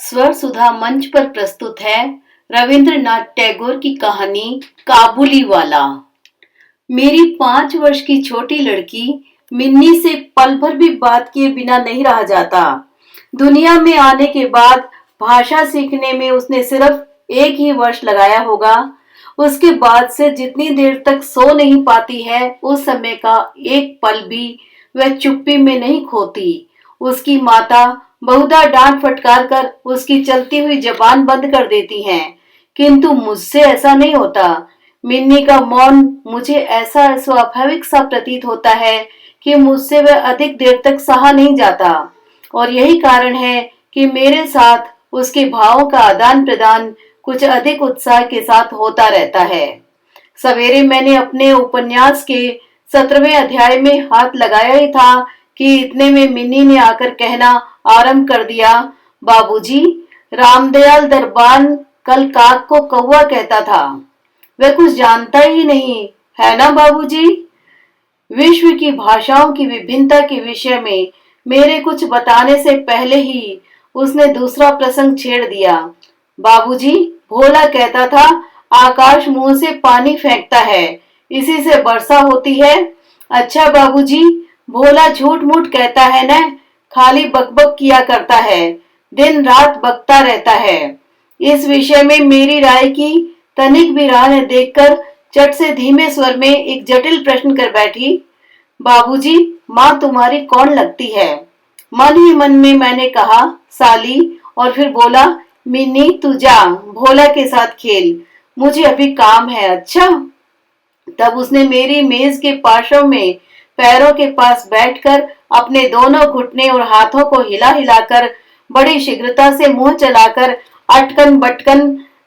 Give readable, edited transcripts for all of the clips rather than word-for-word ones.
स्वर सुधा मंच पर प्रस्तुत है रविंद्रनाथ टैगोर की कहानी काबुली वाला। मेरी 5 वर्ष की छोटी लड़की मिन्नी से पल भर भी बात किए बिना नहीं रहा जाता। दुनिया में आने के बाद भाषा सीखने में उसने सिर्फ 1 ही वर्ष लगाया होगा। उसके बाद से जितनी देर तक सो नहीं पाती है, उस समय का एक पल भी वह चुप्पी में नहीं खोती। उसकी माता बहुधा डांट फटकार कर उसकी चलती हुई जबान बंद कर देती हैं, किंतु मुझसे ऐसा नहीं होता। मिन्नी का मौन मुझे ऐसा स्वाभाविक सा प्रतीत होता है कि मुझसे वह अधिक देर तक सहा नहीं जाता, और यही कारण है कि मेरे साथ उसके भावों का आदान प्रदान कुछ अधिक उत्साह के साथ होता रहता है। सवेरे मैंने अपने उपन्यास के 17वें अध्याय में हाथ लगाया ही था कि इतने में मिन्नी ने आकर कहना आरंभ कर दिया, बाबूजी, रामदयाल दरबान कल काक को कौवा कहता था। वह कुछ जानता ही नहीं है ना बाबूजी? विश्व की भाषाओं की विभिन्नता के विषय में मेरे कुछ बताने से पहले ही उसने दूसरा प्रसंग छेड़ दिया। बाबूजी, भोला कहता था आकाश मुंह से पानी फेंकता है, इसी से वर्षा होती है। अच्छा बाबूजी, भोला झूठ मूठ कहता है न, खाली बकबक किया करता है, दिन रात बकता रहता है। इस विषय में मेरी राय की तनिक भी राह न देखकर चट से धीमे स्वर में एक जटिल प्रश्न कर बैठी, बाबूजी, माँ तुम्हारी कौन लगती है? मन ही मन में मैंने कहा साली, और फिर बोला, मिन्नी तू जा, भोला के साथ खेल, मुझे अभी काम है। अच्छा। तब उसने मेरी मेज के पार्श्व में पैरों के पास बैठकर अपने दोनों घुटने और हाथों को हिला हिलाकर बड़ी शीघ्रता से मुंह चलाकर अटकन बटकन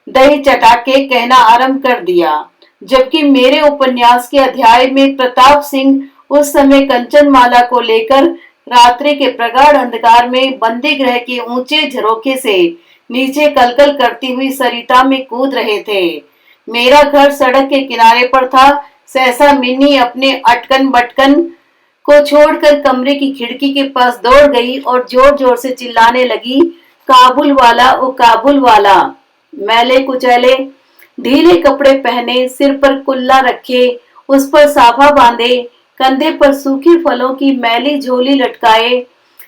दही चटाके कहना आरंभ कर दिया, जबकि मेरे उपन्यास के अध्याय में प्रताप सिंह उस समय कंचनमाला को लेकर रात्रि के प्रगाढ़ अंधकार में बंदी गृह के ऊंचे झरोखे से नीचे कलकल करती हुई सरिता में कूद रहे थे। मेरा घर सड़क के किनारे पर था। सहसा मिन्नी अपने अटकन बटकन को छोड़कर कमरे की खिड़की के पास दौड़ गई और जोर जोर से चिल्लाने लगी, काबुल वाला, ओ काबुल वाला। मैले कुचैले ढीले कपड़े पहने, सिर पर कुल्ला रखे, उस पर साफा बांधे, कंधे पर सूखे फलों की मैली झोली लटकाए,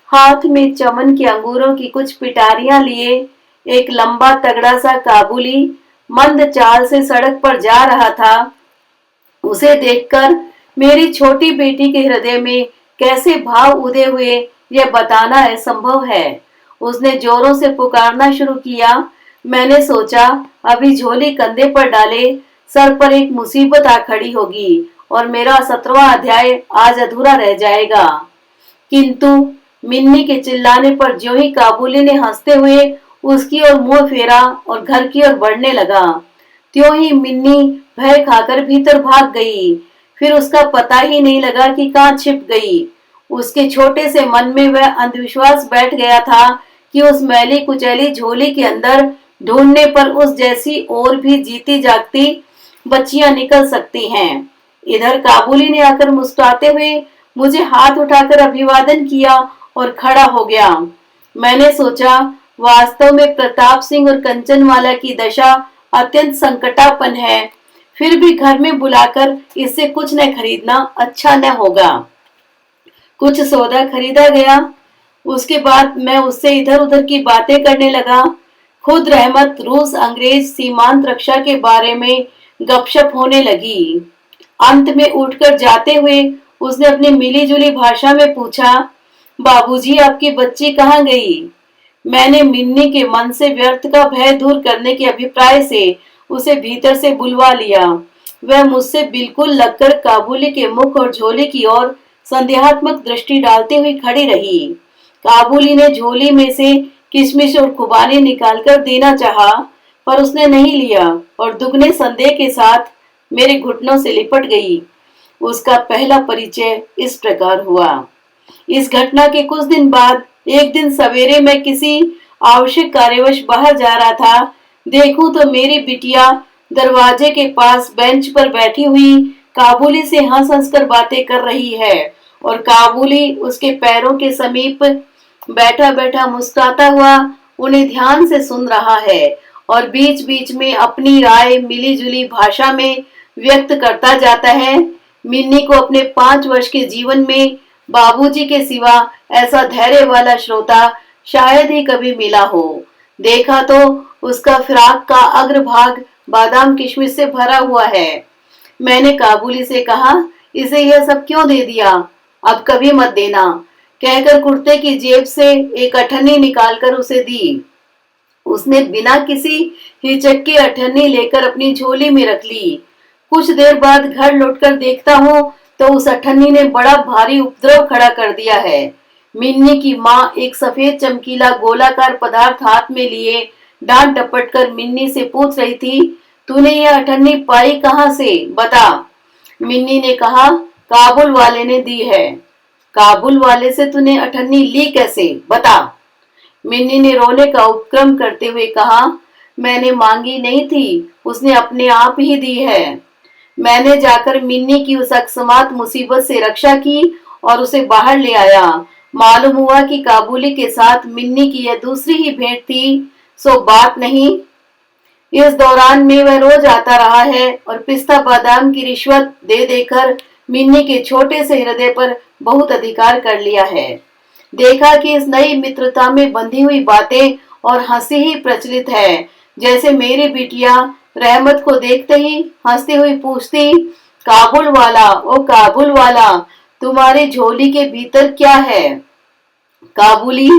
हाथ में चमन के अंगूरों की कुछ पिटारियां लिए, एक लंबा तगड़ा सा काबुली मंद चाल से सड़क पर जा रहा था। उसे देखकर मेरी छोटी बेटी के हृदय में कैसे भाव उदय हुए यह बताना असंभव है। उसने जोरों से पुकारना शुरू किया। मैंने सोचा अभी झोली कंधे पर डाले सर पर एक मुसीबत आ खड़ी होगी और मेरा 17वां अध्याय आज अधूरा रह जाएगा। किंतु मिन्नी के चिल्लाने पर ज्यों ही काबुली ने हंसते हुए उसकी ओर मुंह फेरा और घर की ओर बढ़ने लगा, त्यों ही मिन्नी भय खाकर भीतर भाग गई। फिर उसका पता ही नहीं लगा कि कहाँ छिप गई। उसके छोटे से मन में वह अंधविश्वास बैठ गया था कि उस मैली कुचैली झोली के अंदर ढूंढने पर उस जैसी और भी जीती जागती बच्चियां निकल सकती हैं। इधर काबुली ने आकर मुस्कुराते हुए मुझे हाथ उठाकर अभिवादन किया और खड़ा हो गया। मैंने सोचा वास्तव में प्रताप सिंह और कंचनवाला की दशा अत्यंत संकटापन है, फिर भी घर में बुलाकर इससे कुछ न खरीदना अच्छा न होगा। कुछ सौदा खरीदा गया। उसके बाद मैं उससे इधर उधर की बातें करने लगा। खुद रहमत रूस अंग्रेज सीमांत रक्षा के बारे में गपशप होने लगी। अंत में उठकर जाते हुए उसने अपनी मिली जुली भाषा में पूछा, बाबूजी, आपकी बच्ची कहाँ गई? मैंने मिन्नी के मन से व्यर्थ का भय दूर करने के अभिप्राय से उसे भीतर से बुलवा लिया। वह मुझसे बिल्कुल लगकर काबुली के मुख और झोली की ओर संदेहात्मक दृष्टि डालते हुई खड़ी रही। काबुली ने झोली में से किशमिश और खुबानी निकालकर देना चाहा, पर उसने नहीं लिया और दुगने संदेह के साथ मेरे घुटनों से लिपट गई। उसका पहला परिचय इस प्रकार हुआ। इस घटना के कुछ दिन बाद एक दिन सवेरे मैं किसी आवश्यक कार्यवश बाहर जा रहा था। देखूं तो मेरी बिटिया दरवाजे के पास बेंच पर बैठी हुई काबुली से हंस हंस कर बातें कर रही है और काबुली उसके पैरों के समीप बैठा बैठा मुस्कुराता हुआ उन्हें ध्यान से सुन रहा है और बीच बीच में अपनी राय मिली जुली भाषा में व्यक्त करता जाता है। मिन्नी को अपने 5 वर्ष के जीवन में बाबूजी के सिवा ऐसा धैर्य वाला श्रोता शायद ही कभी मिला हो। देखा तो उसका फ्राक का अग्रभाग बादाम किशमिश से भरा हुआ है। मैंने काबुली से कहा, इसे यह सब क्यों दे दिया, अब कभी मत देना, कहकर कुर्ते की जेब से एक अठन्नी निकालकर उसे दी। उसने बिना किसी हिचक के अठन्नी लेकर अपनी झोली में रख ली। कुछ देर बाद घर लौटकर देखता हूँ तो उस अठन्नी ने बड़ा भारी उपद्रव खड़ा कर दिया है। मिन्नी की माँ एक सफेद चमकीला गोलाकार पदार्थ हाथ में लिए डांट डपट कर मिन्नी से पूछ रही थी, तूने यह अठन्नी पाई कहाँ से, बता। मिन्नी ने कहा, काबुल वाले ने दी है। काबुल वाले से तूने अठन्नी ली कैसे, बता। मिन्नी ने रोने का उपक्रम करते हुए कहा, मैंने मांगी नहीं थी, उसने अपने आप ही दी है। मैंने जाकर मिन्नी की उस अकस्मात मुसीबत से रक्षा की और उसे बाहर ले आया। मालूम हुआ कि काबुली के साथ मिन्नी की यह दूसरी ही भेंट थी, सो बात नहीं। इस दौरान में वह रोज आता रहा है और पिस्ता बादाम की रिश्वत दे देकर मिन्नी के छोटे से हृदय पर बहुत अधिकार कर लिया है। देखा कि इस नई मित्रता में बंधी हुई बातें और हंसी ही प्रचलित है। जैसे मेरी बिटिया रहमत को देखते ही हंसती हुई पूछती, काबुल वाला, ओ काबुल वाला, तुम्हारी झोली के भीतर क्या है। काबुली,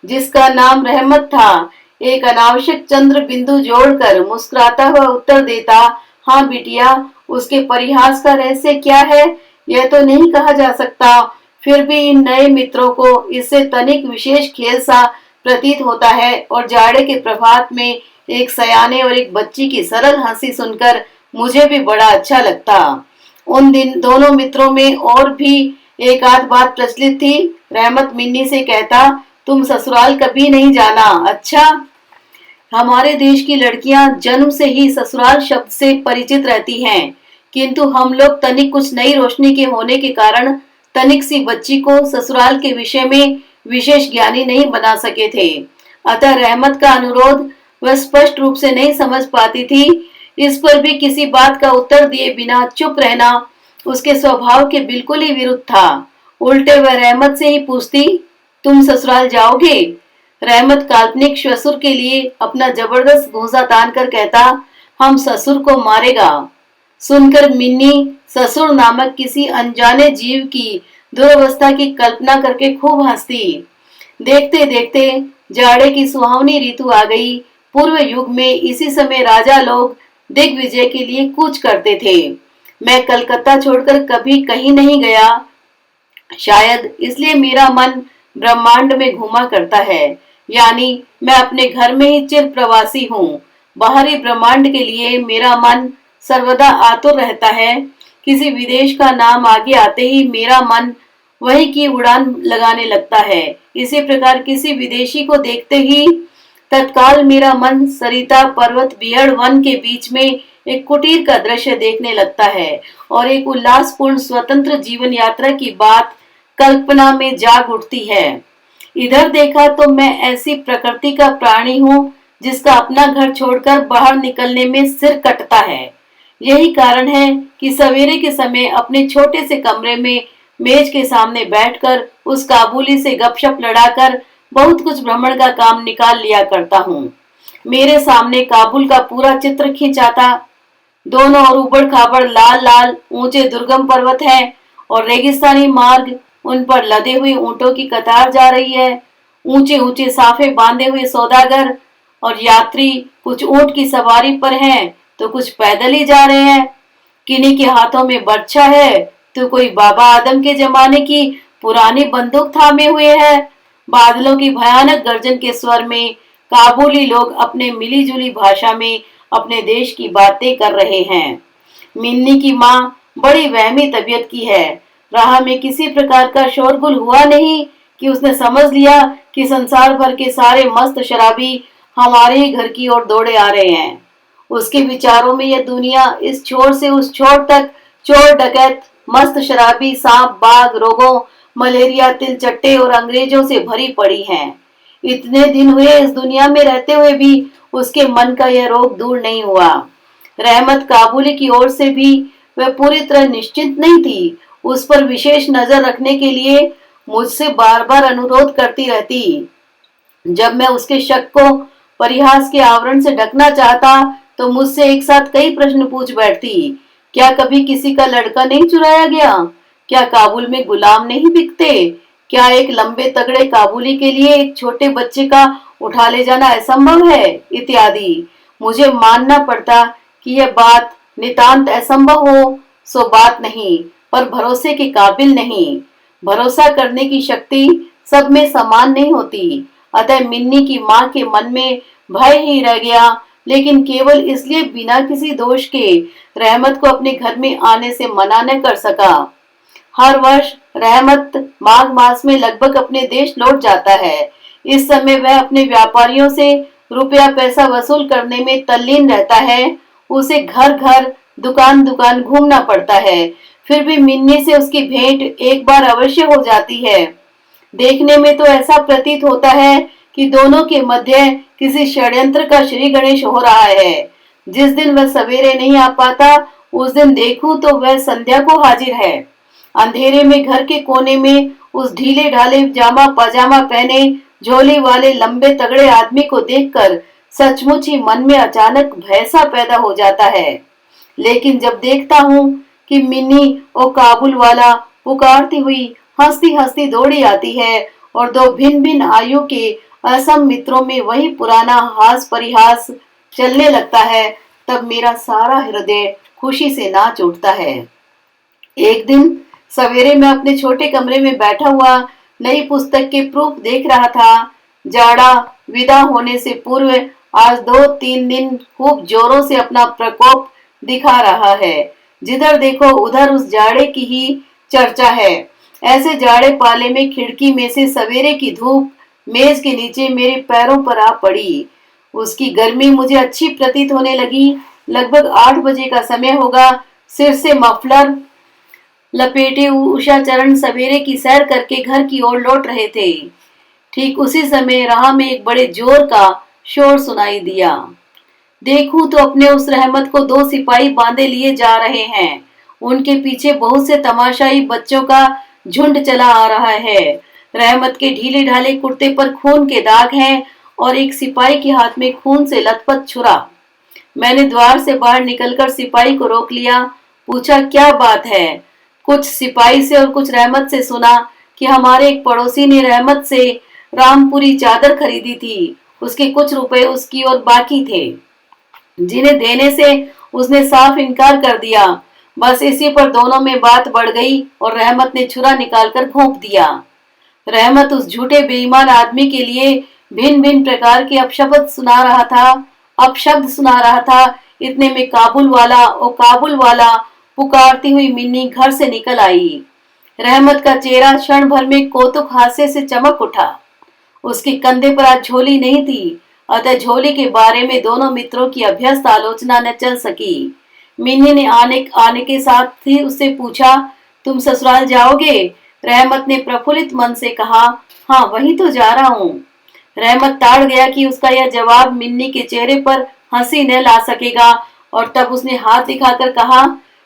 जिसका नाम रहमत था, एक अनावश्यक चंद्र बिंदु जोड़कर मुस्कुराता हुआ उत्तर देता, हाँ बिटिया, उसके परिहास का रहस्य क्या है यह तो नहीं कहा जा सकता, फिर भी इन नए मित्रों को इससे तनिक विशेष खेल सा प्रतीत होता है और जाड़े के प्रभात में एक सयाने और एक बच्ची की सरल हंसी सुनकर मुझे भी बड़ा अच्छा लगता। उन दिन दोनों मित्रों में और भी एक आध बात प्रचलित थी। रहमत मिन्नी से कहता, तुम ससुराल कभी नहीं जाना, अच्छा। हमारे देश की लड़कियां जन्म से ही ससुराल शब्द से परिचित रहती हैं, किंतु हम लोग तनिक कुछ नई रोशनी के होने के कारण तनिक सी बच्ची को ससुराल के विषय में विशेष ज्ञानी नहीं बना सके थे। अतः रहमत का अनुरोध वह स्पष्ट रूप से नहीं समझ पाती थी। इस पर भी किसी बात का उत्तर दिए बिना चुप रहना उसके स्वभाव के बिल्कुल ही विरुद्ध था। उल्टे वह रहमत से ही पूछती, तुम ससुराल जाओगे। रहमत काल्पनिक ससुर के लिए अपना जबरदस्त घूंसा तान कर कहता, हम ससुर को मारेगा। सुनकर मिन्नी ससुर नामक किसी अनजाने जीव की दुर्वस्था की कल्पना करके खूब हंसती। देखते देखते जाड़े की सुहावनी ऋतु आ गई। पूर्व युग में इसी समय राजा लोग दिग्विजय के लिए कूच करते थे। मैं कलकत्ता छोड़कर कभी कहीं नहीं गया, शायद इसलिए मेरा मन ब्रह्मांड में घूमा करता है, यानी मैं अपने घर में ही चिर प्रवासी हूँ। बाहरी ब्रह्मांड के लिए मेरा मन सर्वदा आतुर रहता है। किसी विदेश का नाम आगे आते ही मेरा मन वही की उड़ान लगाने लगता है। इसी प्रकार किसी विदेशी को देखते ही तत्काल मेरा मन सरिता पर्वत बिहड़ वन के बीच में एक कुटीर का दृश्य देखने लगता है और एक उल्लासपूर्ण स्वतंत्र जीवन यात्रा की बात कल्पना में जाग उठती है। इधर देखा तो मैं ऐसी प्रकृति का प्राणी हूँ जिसका अपना घर छोड़कर बाहर निकलने में सिर कटता है। यही कारण है कि सवेरे के समय अपने छोटे से कमरे में मेज के सामने बैठकर उस काबुली से गपशप लड़ाकर बहुत कुछ भ्रमण का काम निकाल लिया करता हूँ। मेरे सामने काबुल का पूरा चित्र खींचाता। दोनों ओर उबड़ खाबड़ लाल लाल ऊंचे दुर्गम पर्वत हैं और रेगिस्तानी मार्ग, उन पर लदे हुए ऊंटों की कतार जा रही है। ऊंचे ऊंचे साफे बांधे हुए सौदागर और यात्री कुछ ऊंट की सवारी पर हैं तो कुछ पैदल ही जा रहे हैं। किन्हीं के हाथों में बर्छा है तो कोई बाबा आदम के जमाने की पुरानी बंदूक थामे हुए है। बादलों की भयानक गर्जन के स्वर में काबुली लोग अपने मिली जुली भाषा में अपने देश की बातें कर रहे हैं। मिन्नी की माँ बड़ी वहमी तबीयत की है। राह में किसी प्रकार का शोरगुल हुआ नहीं कि उसने समझ लिया कि संसार भर के सारे मस्त शराबी हमारे ही घर की ओर दौड़े आ रहे हैं। उसके विचारों में यह दुनिया इस छोर से उस छोर तक चोर डकैत मस्त शराबी सांप बाघ रोगों मलेरिया तिलचट्टे और अंग्रेजों से भरी पड़ी है। इतने दिन हुए इस दुनिया में रहते हुए भी उसके मन का यह रोग दूर नहीं हुआ। रहमत काबुली की ओर से भी वह पूरी तरह निश्चिंत नहीं थी। उस पर विशेष नजर रखने के लिए मुझसे बार बार अनुरोध करती रहती। जब मैं उसके शक को परिहास के आवरण से ढकना चाहता तो मुझसे एक साथ कई प्रश्न पूछ बैठती। क्या कभी किसी का लड़का नहीं चुराया गया? क्या काबुल में गुलाम नहीं बिकते? क्या एक लंबे तगड़े काबुली के लिए एक छोटे बच्चे का उठा ले जाना असंभव है? इत्यादि। मुझे मानना पड़ता कि यह बात नितांत असंभव हो सो बात नहीं, पर भरोसे के काबिल नहीं। भरोसा करने की शक्ति सब में समान नहीं होती। अतः मिन्नी की माँ के मन में भय ही रह गया, लेकिन केवल इसलिए बिना किसी दोष के रहमत को अपने घर में आने से मना न कर सका। हर वर्ष रहमत माघ मास में लगभग अपने देश लौट जाता है। इस समय वह अपने व्यापारियों से रुपया पैसा वसूल करने में तल्लीन रहता है। उसे घर घर दुकान दुकान घूमना पड़ता है, फिर भी मिन्नी से उसकी भेंट एक बार अवश्य हो जाती है। देखने में तो ऐसा प्रतीत होता है कि दोनों के मध्य किसी षड्यंत्र का श्री गणेश हो रहा है। जिस दिन वह सवेरे नहीं आ पाता, उस दिन देखूं तो वह संध्या को हाजिर है। अंधेरे में घर के कोने में उस ढीले ढाले जामा पजामा पहने झोली वाले लंबे तगड़े आदमी को देखकर सचमुच ही मन में अचानक भय सा पैदा हो जाता है। लेकिन जब देखता हूँ कि मिन्नी और काबुल वाला पुकारती हुई हंसती हंसती दौड़ी आती है और दो भिन्न भिन्न आयु के असम मित्रों में वही पुराना हास परिहास चलने लगता है, तब मेरा सारा हृदय खुशी से नाच उठता है। एक दिन सवेरे मैं अपने छोटे कमरे में बैठा हुआ नई पुस्तक के प्रूफ देख रहा था। जाड़ा विदा होने से पूर्व आज 2-3 दिन खूब जोरों से अपना प्रकोप दिखा रहा है। जिधर देखो उधर उस जाड़े की ही चर्चा है। ऐसे जाड़े पाले में खिड़की में से सवेरे की धूप मेज के नीचे मेरे पैरों पर आ पड़ी। उसकी गर्मी मुझे अच्छी प्रतीत होने लगी। लगभग 8 बजे का समय होगा। सिर से मफलर लपेटे उषा चरण सवेरे की सैर करके घर की ओर लौट रहे थे। ठीक उसी समय राह में एक बड़े जोर का शोर सुनाई दिया। देखूं तो अपने उस रहमत को 2 सिपाही बांधे लिए जा रहे हैं। उनके पीछे बहुत से तमाशाई बच्चों का झुंड चला आ रहा है। रहमत के ढीले ढाले कुर्ते पर खून के दाग हैं और एक सिपाही के हाथ में खून से लथपथ छुरा। मैंने द्वार से बाहर निकलकर सिपाही को रोक लिया। पूछा, क्या बात है? कुछ सिपाही से और कुछ रहमत से सुना कि हमारे एक पड़ोसी ने रहमत से रामपुरी चादर खरीदी थी। उसके कुछ रुपए उसकी और बाकी थे, जिन्हें देने से उसने साफ इनकार कर दिया। बस इसी पर दोनों में बात बढ़ गई और रहमत ने छुरा निकालकर घोंप दिया। रहमत उस झूठे बेईमान आदमी के लिए भिन्न भिन्न प्रकार के अपशब्द सुना रहा था। इतने में काबुल वाला पुकारती हुई मिन्नी घर से निकल आई। रहमत का चेहरा क्षण भर में कौतुक हास्य से चमक उठा। उसके कंधे पर आज झोली नहीं थी, अतः झोली के बारे में दोनों मित्रों की अभ्यस्त आलोचना न चल सकी। मिन्नी ने आने के साथ ही उससे पूछा, तुम ससुराल जाओगे? रहमत ने प्रफुल्लित मन से कहा, हाँ वही तो जा रहा हूँ। रहमत ताड़ गया कि उसका यह जवाब मिन्नी के चेहरे पर हंसी न ला सकेगा और तब उसने हाथ दिखाकर कहा,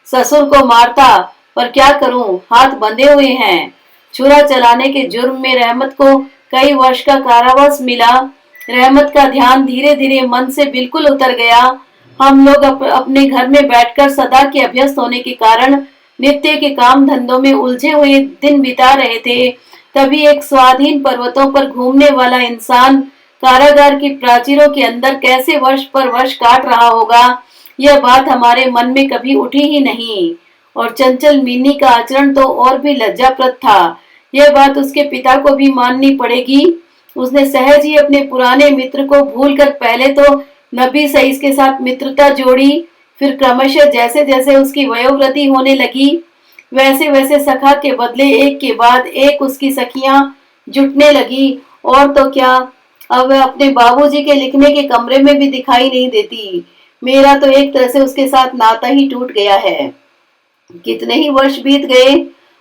ससुर को मारता, पर क्या करूं, हाथ बंधे हुए हैं। छुरा चलाने के जुर्म में रहमत को कई वर्ष का कारावास मिला। रहमत का ध्यान धीरे धीरे मन से बिल्कुल उतर गया। हम लोग अपने घर में बैठकर सदा के अभ्यस्त होने के कारण नित्य के काम धंधों में उलझे हुए दिन बिता रहे थे। तभी एक स्वाधीन पर्वतों पर घूमने वाला इंसान कारागार की प्राचीरों के अंदर कैसे वर्ष पर वर्ष काट रहा होगा, यह बात हमारे मन में कभी उठी ही नहीं। और चंचल मिन्नी का आचरण तो और भी लज्जाप्रद था। यह बात उसके पिता को भी माननी पड़ेगी। उसने सहज ही अपने पुराने मित्र को भूलकर पहले तो नबी सईद के साथ मित्रता जोड़ी, फिर क्रमशः जैसे जैसे उसकी वयोवृद्धि होने लगी वैसे वैसे सखा के बदले एक के बाद एक उसकी सखियां जुटने लगी। और तो क्या, अब वह अपने बाबूजी के लिखने के कमरे में भी दिखाई नहीं देती। मेरा तो एक तरह से उसके साथ नाता ही टूट गया है। कितने ही वर्ष बीत गए।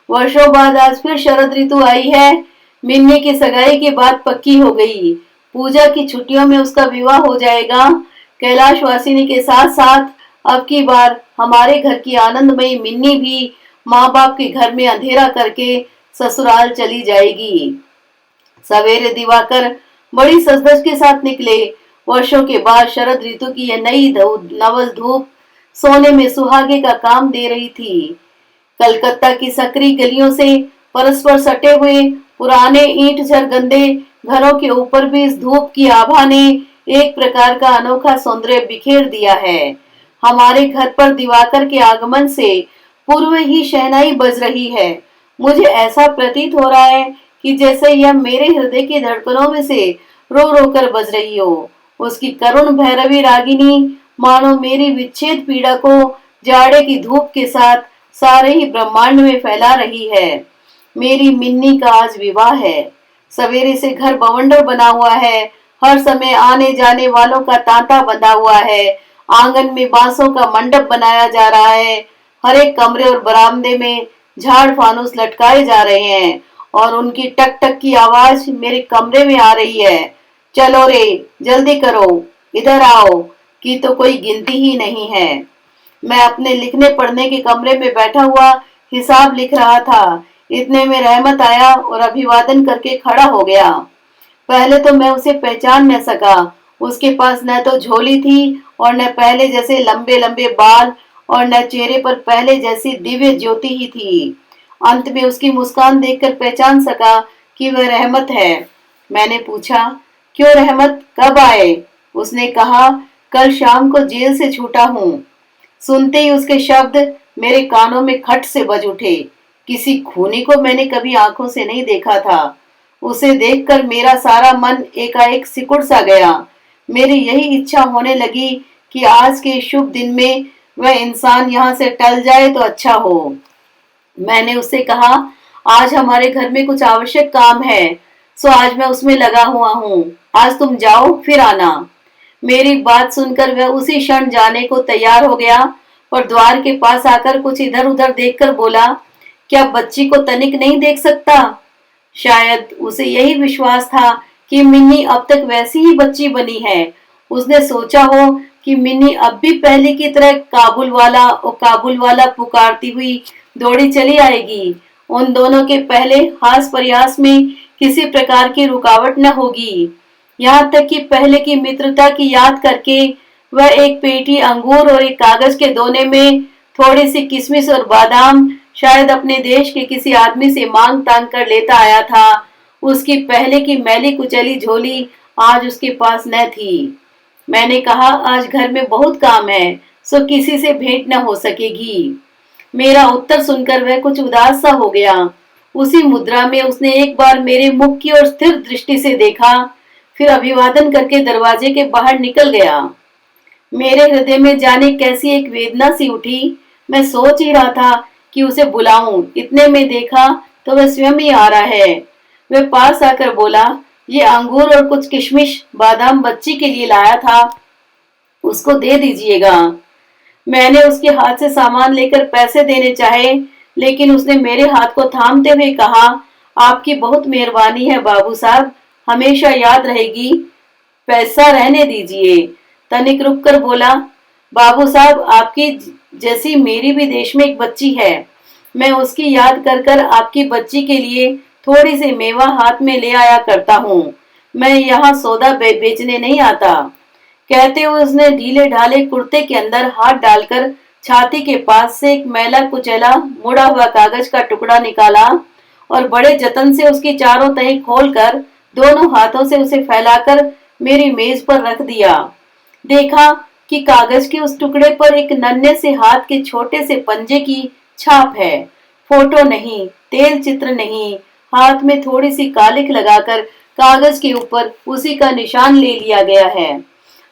वर्षों बाद आज फिर शरद ऋतु आई है। मिन्नी की सगाई की बात पक्की हो गई। पूजा की छुट्टियों में उसका विवाह हो जाएगा। कैलाश वासिनी के साथ साथ अब की बार हमारे घर की आनंदमयी मिन्नी भी माँ बाप के घर में अंधेरा करके ससुराल चली जाएगी। सवेरे दिवाकर बड़ी सजधज के साथ निकले। वर्षों के बाद शरद ऋतु की यह नई नवल धूप सोने में सुहागे का काम दे रही थी। कलकत्ता की सकरी गलियों से परस्पर सटे हुए पुराने ईंट गंदे घरों के ऊपर भी इस धूप की आभा ने एक प्रकार का अनोखा सौंदर्य बिखेर दिया है। हमारे घर पर दिवाकर के आगमन से पूर्व ही शहनाई बज रही है। मुझे ऐसा प्रतीत हो रहा है कि जैसे यह मेरे हृदय की धड़कनों में से रो रो कर बज रही हो। उसकी करुण भैरवी रागिनी मानो मेरी विच्छेद पीड़ा को जाड़े की धूप के साथ सारे ही ब्रह्मांड में फैला रही है। मेरी मिन्नी का आज विवाह है। सवेरे से घर बवंडर बना हुआ है। हर समय आने जाने वालों का तांता बंधा हुआ है। आंगन में बांसों का मंडप बनाया जा रहा है। हर एक कमरे और बरामदे में झाड़ फानुस लटकाए जा रहे हैं और उनकी टक टक की आवाज मेरे कमरे में आ रही है। चलो रे, जल्दी करो, इधर आओ की तो कोई गिनती ही नहीं है। मैं अपने लिखने पढ़ने के कमरे में बैठा हुआ हिसाब लिख रहा था। इतने में रहमत आया और अभिवादन करके खड़ा हो गया। पहले तो मैं उसे पहचान न सका। उसके पास न तो झोली थी और न पहले जैसे लंबे लंबे बाल और न चेहरे पर पहले जैसी दिव्य ज्योति ही थी। अंत में उसकी मुस्कान देखकर पहचान सका कि वह रहमत है। मैंने पूछा, क्यों रहमत, कब आए? उसने कहा, कल शाम को जेल से छूटा हूँ। सुनते ही उसके शब्द मेरे कानों में खट से बज उठे। किसी खूनी को मैंने कभी आंखों से नहीं देखा था। उसे देखकर मेरा सारा मन एकाएक सिकुड़ सा गया। मेरी यही इच्छा होने लगी कि आज के शुभ दिन में वह इंसान यहाँ से टल जाए तो अच्छा हो। मैंने उससे कहा, आज हमारे घर में कुछ आवश्यक काम है, सो आज मैं उसमें लगा हुआ हूँ। आज तुम जाओ, फिर आना। मेरी बात सुनकर वह उसी क्षण जाने को तैयार हो गया और द्वार के पास आकर कुछ इधर उधर देखकर बोला, क्या बच्ची को तनिक नहीं देख सकता? शायद उसे यही विश्वास था कि मिन्नी अब तक वैसी ही बच्ची बनी है। उसने सोचा हो कि मिन्नी अब भी पहले की तरह काबुल वाला पुकारती हुई दौड़ी चली आएगी। उन दोनों के पहले हास प्रयास में किसी प्रकार की रुकावट न होगी। यहाँ तक कि पहले की मित्रता की याद करके वह एक पेटी अंगूर और एक कागज के दोने में थोड़ी सी किशमिश और बादाम शायद अपने देश के किसी आदमी से मांग तांग कर लेता आया था। उसकी पहले की मैली कुचली झोली आज उसके पास न थी। मैंने कहा, आज घर में बहुत काम है, सो किसी से भेंट न हो सकेगी। मेरा उत्तर सुनकर वह कुछ उदास सा हो गया। उसी मुद्रा में उसने एक बार मेरे मुख की ओर स्थिर दृष्टि से देखा, फिर अभिवादन करके दरवाजे के बाहर निकल गया। मेरे हृदय में जाने कैसी एक वेदना सी उठी। मैं सोच ही रहा था कि उसे बुलाऊं, इतने में देखा तो वह स्वयं ही आ रहा है। वह पास आकर बोला, ये अंगूर और कुछ किशमिश बादाम बच्ची के लिए लाया था, उसको दे दीजिएगा। मैंने उसके हाथ से सामान लेकर पैसे देने चाहे, लेकिन उसने मेरे हाथ को थामते हुए कहा, आपकी बहुत मेहरबानी है बाबू साहब, हमेशा याद रहेगी, पैसा रहने दीजिए। तनिक रुक कर बोला, बाबू साहब, आपकी जैसी मेरी भी देश में एक बच्ची है। मैं उसकी याद कर कर आपकी बच्ची के लिए थोड़ी सी मेवा हाथ में ले आया करता हूँ। मैं यहाँ सौदा बेचने नहीं आता। कहते हुए उसने ढीले ढाले कुर्ते के अंदर हाथ डालकर छाती के पास से एक मैला कुचैला मुड़ा हुआ कागज का टुकड़ा निकाला और बड़े जतन से उसकी चारों तहें खोलकर दोनों हाथों से उसे फैलाकर मेरी मेज पर रख दिया। देखा कि कागज के उस टुकड़े पर एक नन्हे से हाथ के छोटे से पंजे की छाप है। फोटो नहीं, तेल चित्र नहीं, हाथ में थोड़ी सी कालिख लगाकर कागज के ऊपर उसी का निशान ले लिया गया है।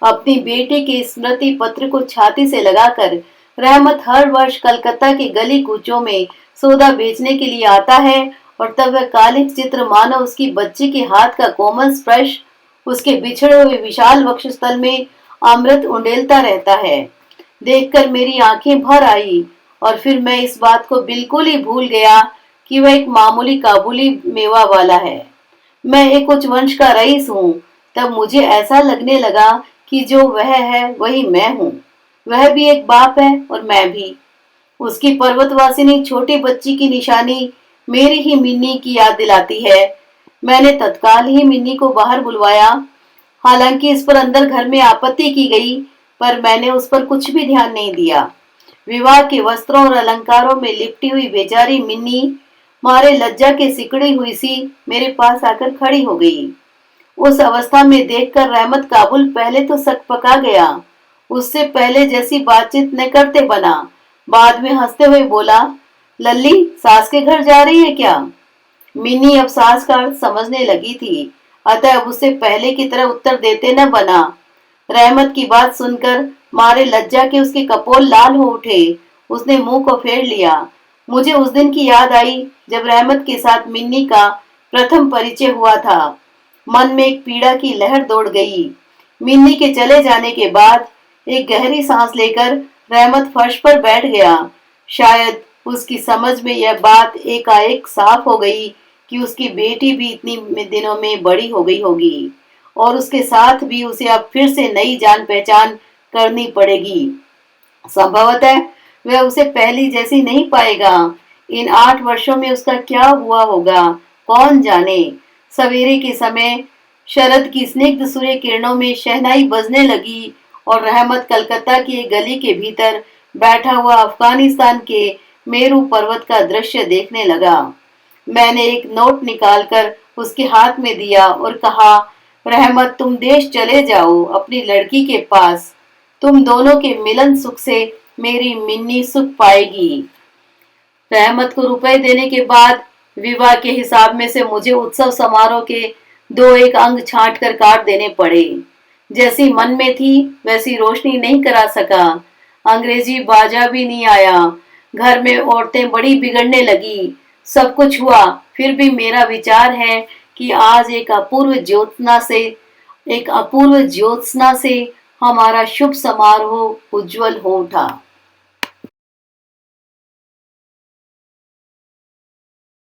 अपनी बेटी के स्मृति पत्र को छाती से लगाकर रहमत हर वर्ष कलकत्ता की गली कूचों में सौदा बेचने के लिए आता है और तब वह कालिख चित्र मानो उसकी बच्ची के हाथ का कोमल स्पर्श उसके बिछड़े हुए विशाल वक्षस्थल में अमृत उंडेलता रहता है। देखकर मेरी आंखें भर आई और फिर मैं इस बात को बिल्कुल ही भूल गया कि वह एक मामूली काबुली मेवा वाला है। मैं एक उच्च वंश का रईस हूँ। तब मुझे ऐसा लगने लगा कि जो वह है वही मैं हूँ। वह भी एक बाप है और मैं भी। उसकी पर्वतवासिनी छोटी बच्ची की निशानी मेरी ही मिन्नी की याद दिलाती है। मैंने तत्काल ही मिन्नी को बाहर बुलवाया। हालांकि इस पर अंदर घर में आपत्ति की गई, पर मैंने उस पर कुछ भी ध्यान नहीं दिया। विवाह के वस्त्रों और अलंकारों में लिपटी हुई बेचारी मिन्नी मारे लज्जा के सिकड़ी हुई सी मेरे पास आकर खड़ी हो गई। उस अवस्था में देखकर रहमत काबुल पहले तो सकपका गया। उससे पहले जैसी बातचीत न करते बना। बाद में हंसते हुए बोला, लल्ली सास के घर जा रही है क्या? मिन्नी अब सास का अर्थ समझने लगी थी, अतः अब उससे पहले की तरह उत्तर देते न बना। रहमत की बात सुनकर मारे लज्जा के उसके कपोल लाल हो उठे। उसने मुंह को फेर लिया। मुझे उस दिन की याद आई जब रहमत के साथ मिन्नी का प्रथम परिचय हुआ था। मन में एक पीड़ा की लहर दौड़ गई। मिन्नी के चले जाने के बाद एक गहरी सांस लेकर रहमत फर्श पर बैठ गया। शायद उसकी समझ में यह बात एकाएक साफ हो गई कि उसकी बेटी भी इतनी दिनों में बड़ी हो गई होगी और उसके साथ भी उसे अब फिर से नई जान पहचान करनी पड़ेगी। संभवतः वह उसे पहली जैसी नहीं पाएगा। इन 8 वर्षों में उसका क्या हुआ होगा, कौन जाने। सवेरे के समय शरद की स्निग्ध सूर्य किरणों में शहनाई बजने लगी और रहमत कलकत्ता की एक गली के भीतर बैठा हुआ अफगानिस्तान के मेरू पर्वत का दृश्य देखने लगा। मैंने एक नोट निकालकर उसके हाथ में दिया और कहा, रहमत तुम देश चले जाओ अपनी लड़की के पास। तुम दोनों के मिलन सुख से मेरी मिन्नी सुख पाएगी। रहमत को रुपए देने के बाद विवाह के हिसाब में से मुझे उत्सव समारोह के 2-1 अंग छांट कर काट देने पड़े। जैसी मन में थी वैसी रोशनी नहीं करा सका। अंग्रेजी बाजा भी नहीं आया। घर में औरतें बड़ी बिगड़ने लगी। सब कुछ हुआ, फिर भी मेरा विचार है कि आज एक अपूर्व ज्योत्सना से हमारा शुभ समारोह उज्जवल हो उठा।